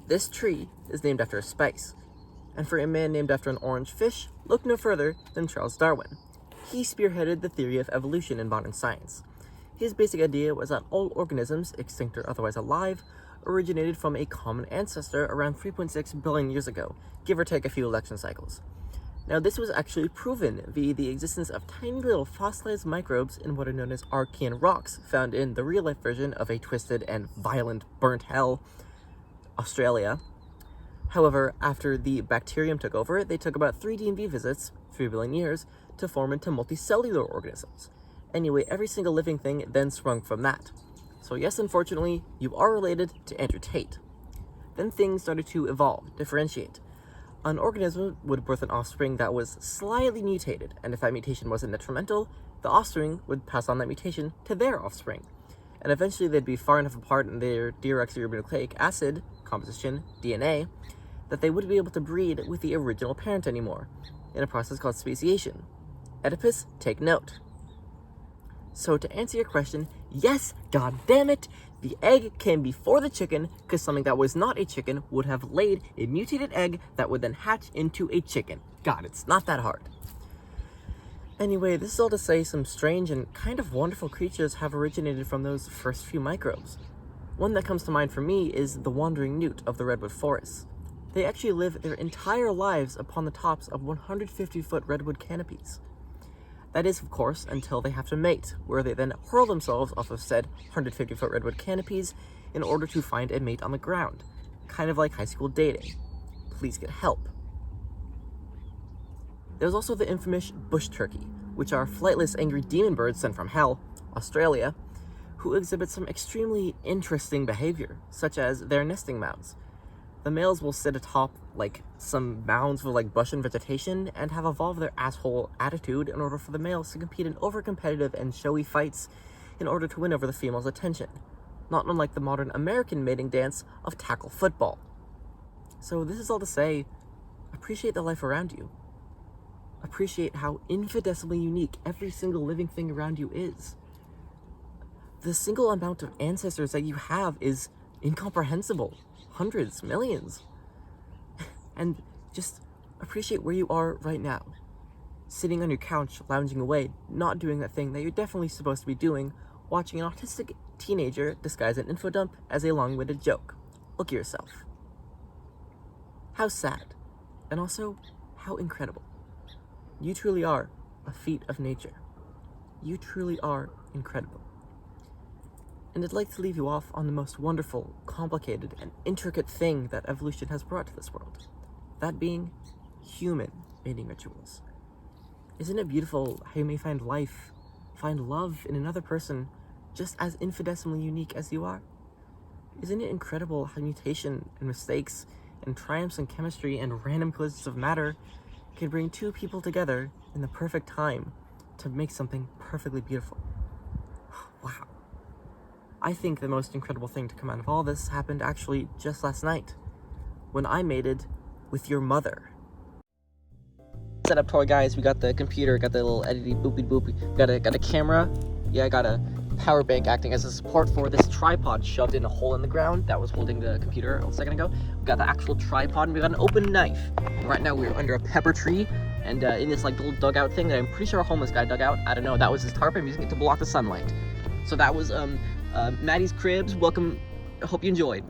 This tree is named after a spice, and for a man named after an orange fish, look no further than Charles Darwin. He spearheaded the theory of evolution in modern science. His basic idea was that all organisms, extinct or otherwise alive, originated from a common ancestor around 3.6 billion years ago, give or take a few election cycles. Now, this was actually proven via the existence of tiny little fossilized microbes in what are known as Archean rocks, found in the real-life version of a twisted and violent burnt hell, Australia. However, after the bacterium took over, they took about 3 DMV visits, 3 billion years, to form into multicellular organisms. Anyway, every single living thing then sprung from that. So yes, unfortunately, you are related to Andrew Tate. Then things started to evolve, differentiate. An organism would birth an offspring that was slightly mutated, and if that mutation wasn't detrimental, the offspring would pass on that mutation to their offspring. And eventually they'd be far enough apart in their deoxyribonucleic acid composition, DNA, that they wouldn't be able to breed with the original parent anymore, in a process called speciation. Oedipus, take note. So to answer your question, yes, god damn it, the egg came before the chicken, because something that was not a chicken would have laid a mutated egg that would then hatch into a chicken. God, it's not that hard. Anyway, this is all to say some strange and kind of wonderful creatures have originated from those first few microbes. One that comes to mind for me is the wandering newt of the redwood forests. They actually live their entire lives upon the tops of 150-foot redwood canopies. That is, of course, until they have to mate, where they then hurl themselves off of said 150-foot redwood canopies in order to find a mate on the ground. Kind of like high school dating. Please get help. There's also the infamous bush turkey, which are flightless angry demon birds sent from hell, Australia, who exhibit some extremely interesting behavior, such as their nesting mounds. The males will sit atop like some mounds with like bush and vegetation and have evolved their asshole attitude in order for the males to compete in over-competitive and showy fights in order to win over the female's attention, not unlike the modern American mating dance of tackle football. So this is all to say, appreciate the life around you. Appreciate how infinitesimally unique every single living thing around you is. The single amount of ancestors that you have is incomprehensible. Hundreds, millions. And just appreciate where you are right now. Sitting on your couch, lounging away, not doing that thing that you're definitely supposed to be doing, watching an autistic teenager disguise an info dump as a long-winded joke. Look at yourself. How sad. And also, how incredible. You truly are a feat of nature. You truly are incredible. And I'd like to leave you off on the most wonderful, complicated, and intricate thing that evolution has brought to this world. That being human mating rituals. Isn't it beautiful how you may find life, find love in another person just as infinitesimally unique as you are? Isn't it incredible how mutation and mistakes and triumphs in chemistry and random collisions of matter can bring 2 people together in the perfect time to make something perfectly beautiful? Wow. I think the most incredible thing to come out of all this happened actually just last night, when I mated with your mother. Set up toy, guys. We got the computer, got the little editing boopy boopy, got a camera. Yeah, I got a power bank acting as a support for this tripod shoved in a hole in the ground that was holding the computer a second ago. We got the actual tripod, and we got an open knife. Right now we're under a pepper tree, and in this like little dugout thing that I'm pretty sure a homeless guy dug out. I don't know, that was his tarp. I'm using it to block the sunlight. So that was Maddie's Cribs. Welcome. I hope you enjoyed.